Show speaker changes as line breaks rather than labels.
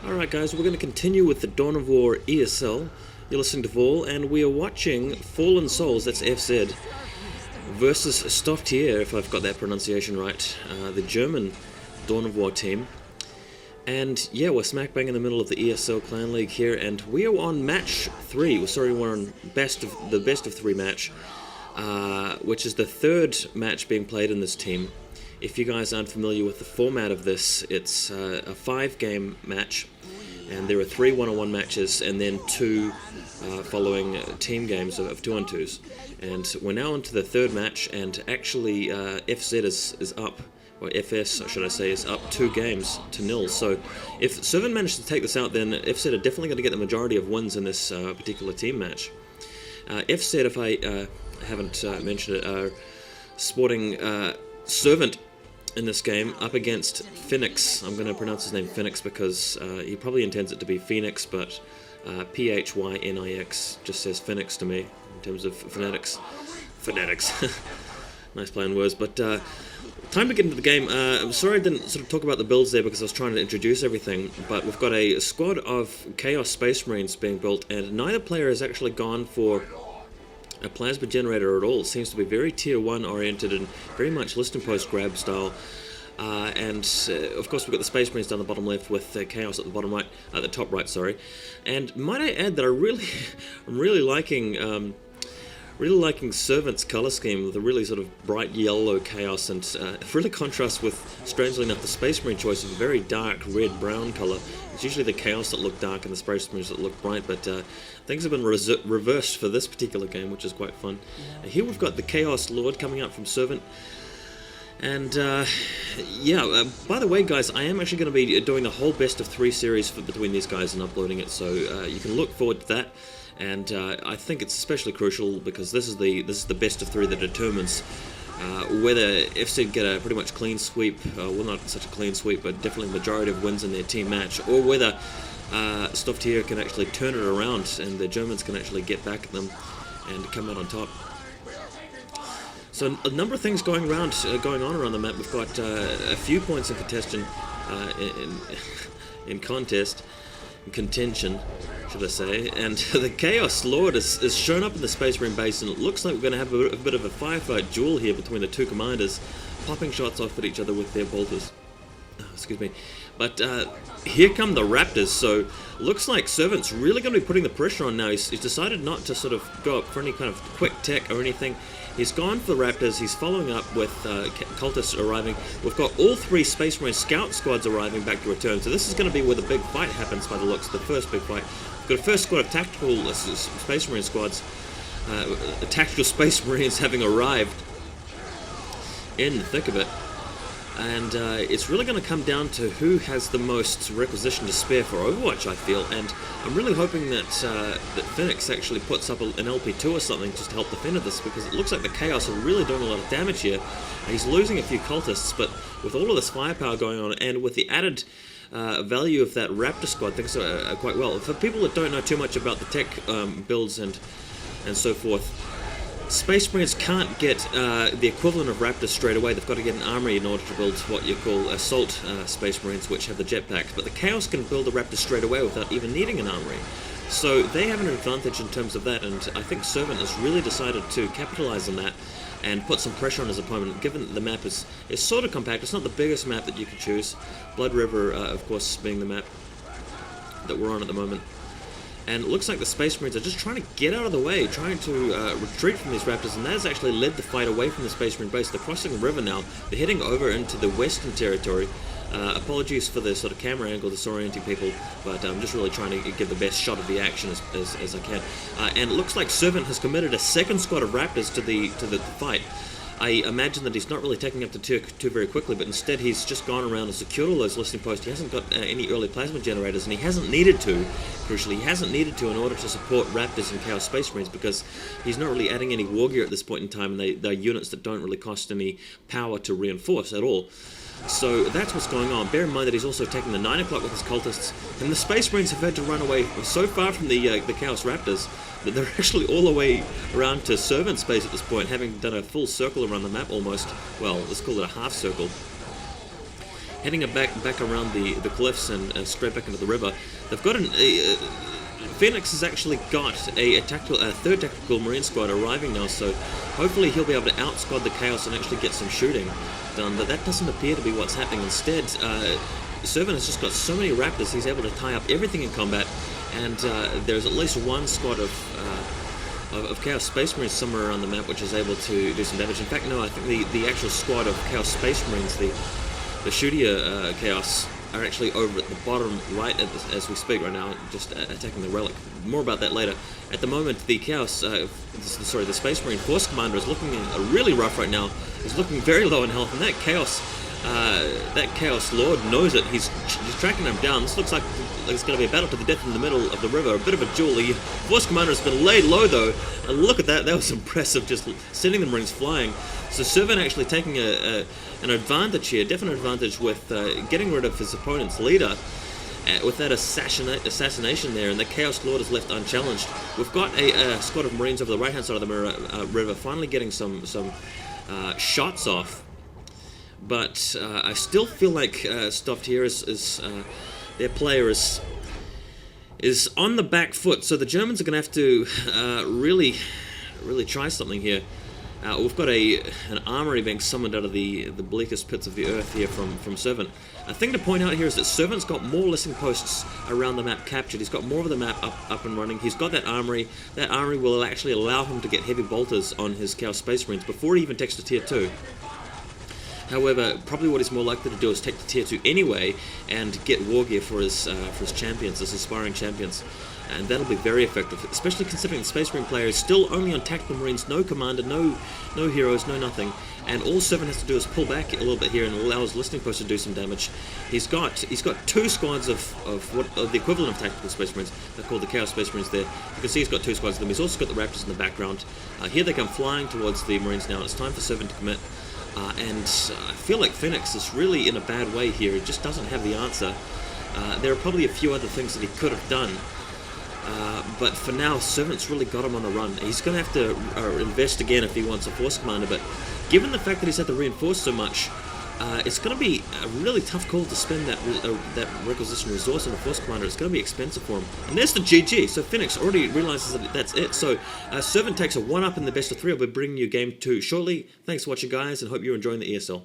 Alright guys, we're going to continue with the Dawn of War ESL. You're listening to Vol, and we are watching Fallen Soulz, that's FZ, versus Stofftiere, if I've got that pronunciation right, the German Dawn of War team. And yeah, we're smack bang in the middle of the ESL Clan League here, and we are on match 3. We're on the best of 3 match, which is the third match being played in this team. If you guys aren't familiar with the format of this, it's a 5-game match, and there are 3 one-on-one matches, and then 2 following team games of 2-on-2s. And we're now on to the third match, and actually FZ is up, or FS should I say, is up 2 games to 0. So if ServaNt manages to take this out, then FZ are definitely going to get the majority of wins in this particular team match. FZ, if I haven't mentioned it, are sporting ServaNt in this game up against Phynix. I'm going to pronounce his name Phynix because he probably intends it to be Phoenix, but Phynix just says Phynix to me in terms of phonetics. Nice play on words, but time to get into the game. I'm sorry I didn't sort of talk about the builds there because I was trying to introduce everything, but we've got a squad of Chaos Space Marines being built, and neither player has actually gone for a plasma generator at all. It seems to be very tier 1 oriented and very much list and post grab style. And of course we've got the Space Marines down the bottom left with Chaos at the bottom right, at the top right, sorry. And might I add that I'm really liking ServaNt's color scheme with a really sort of bright yellow Chaos, and it really contrasts with, strangely enough, the Space Marine choice of a very dark red-brown color. It's usually the Chaos that look dark and the Space Marines that look bright, but things have been reversed for this particular game, which is quite fun. Here we've got the Chaos Lord coming up from ServaNt. And yeah, by the way guys, I am actually going to be doing the whole best of 3 series between these guys and uploading it, so you can look forward to that. And I think it's especially crucial because this is the best of 3 that determines whether FC get a pretty much clean sweep, well, not such a clean sweep, but definitely the majority of wins in their team match, or whether Stofftiere can actually turn it around and the Germans can actually get back at them and come out on top. So a number of things going on around the map. We've got a few points in contention, in contention, should I say, and the Chaos Lord is shown up in the Space Marine base, and it looks like we're going to have a bit of a firefight duel here between the 2 commanders, popping shots off at each other with their bolters. Oh, excuse me. But here come the Raptors, so looks like ServaNt's really going to be putting the pressure on now. He's decided not to sort of go up for any kind of quick tech or anything. He's gone for the Raptors. He's following up with cultists arriving. We've got all 3 Space Marine scout squads arriving back to return, so this is going to be where the big fight happens by the looks of the first big fight. We've got a first squad of tactical Space Marine squads, tactical Space Marines having arrived in the thick of it. And it's really going to come down to who has the most requisition to spare for Overwatch, I feel. And I'm really hoping that that Phynix actually puts up an LP2 or something just to help defend this, because it looks like the Chaos are really doing a lot of damage here. He's losing a few cultists, but with all of this firepower going on, and with the added value of that Raptor squad, things are quite well. For people that don't know too much about the tech builds and so forth, Space Marines can't get the equivalent of Raptors straight away. They've got to get an armory in order to build what you call Assault Space Marines, which have the jetpacks. But the Chaos can build a Raptor straight away without even needing an armory. So they have an advantage in terms of that, and I think ServaNt has really decided to capitalize on that and put some pressure on his opponent, given that the map is sort of compact. It's not the biggest map that you could choose. Blood River, of course, being the map that we're on at the moment. And it looks like the Space Marines are just trying to get out of the way, trying to retreat from these Raptors, and that has actually led the fight away from the Space Marine base. They're crossing the river now. They're heading over into the western territory. Apologies for the sort of camera angle disorienting people, but I'm just really trying to give the best shot of the action as I can. And it looks like ServaNt has committed a second squad of Raptors to the fight. I imagine that he's not really taking up the tier 2 very quickly, but instead he's just gone around and secured all those listening posts. He hasn't got any early plasma generators, and he hasn't needed to, crucially, he hasn't needed to in order to support Raptors and Chaos Space Marines, because he's not really adding any war gear at this point in time, and they're units that don't really cost any power to reinforce at all. So that's what's going on. Bear in mind that he's also taking the 9 o'clock with his cultists, and the Space Marines have had to run away so far from the Chaos Raptors that they're actually all the way around to ServaNt space at this point, having done a full circle around the map almost. Well, let's call it a half circle. heading back around the cliffs and straight back into the river. They've got Phynix has actually got a third tactical marine squad arriving now, so hopefully he'll be able to outsquad the Chaos and actually get some shooting done, but that doesn't appear to be what's happening. Instead, ServaNt has just got so many raptors, he's able to tie up everything in combat, and there's at least one squad of Chaos Space Marines somewhere around the map which is able to do some damage. In fact, no, I think the actual squad of Chaos Space Marines, the Stofftiere Chaos, are actually over at the bottom right as we speak right now, just attacking the relic. More about that later. At the moment, the Chaos, the Space Marine Force Commander is looking really rough right now. He's looking very low in health, and that Chaos Lord knows it. He's tracking him down. This looks like it's going to be a battle to the death in the middle of the river. A bit of a duel. The Force Commander has been laid low though, and look at that. That was impressive, just sending the Marines flying. So ServaNt actually taking an advantage here, definite advantage with getting rid of his opponent's leader with that assassination there, and the Chaos Lord is left unchallenged. We've got a squad of Marines over the right hand side of the river finally getting some shots off, but I still feel like Stofftiere is their player is on the back foot, so the Germans are going to have to really try something here. We've got an armory being summoned out of the bleakest pits of the earth here from ServaNt. A thing to point out here is that ServaNt's got more listening posts around the map captured. He's got more of the map up and running. He's got that armory. That armory will actually allow him to get heavy bolters on his Chaos Space Marines before he even takes to Tier 2. However, probably what he's more likely to do is take to Tier 2 anyway and get war gear for his champions, his aspiring champions. And that'll be very effective, especially considering the Space Marine player is still only on tactical Marines, no commander, no heroes, no nothing. And all ServaNt has to do is pull back a little bit here and allow his listening post to do some damage. He's got two squads of the equivalent of tactical Space Marines. They're called the Chaos Space Marines there. You can see he's got two squads of them. He's also got the Raptors in the background. Here they come flying towards the Marines now. It's time for ServaNt to commit. And I feel like Phynix is really in a bad way here. He just doesn't have the answer. There are probably a few other things that he could have done. But for now, ServaNt's really got him on the run. He's going to have to invest again if he wants a Force Commander, but given the fact that he's had to reinforce so much, it's going to be a really tough call to spend that requisition resource on a Force Commander. It's going to be expensive for him. And there's the GG, so Phynix already realizes that that's it. So ServaNt takes a 1-up in the best of 3. I'll be bringing you Game 2 shortly. Thanks for watching, guys, and hope you're enjoying the ESL.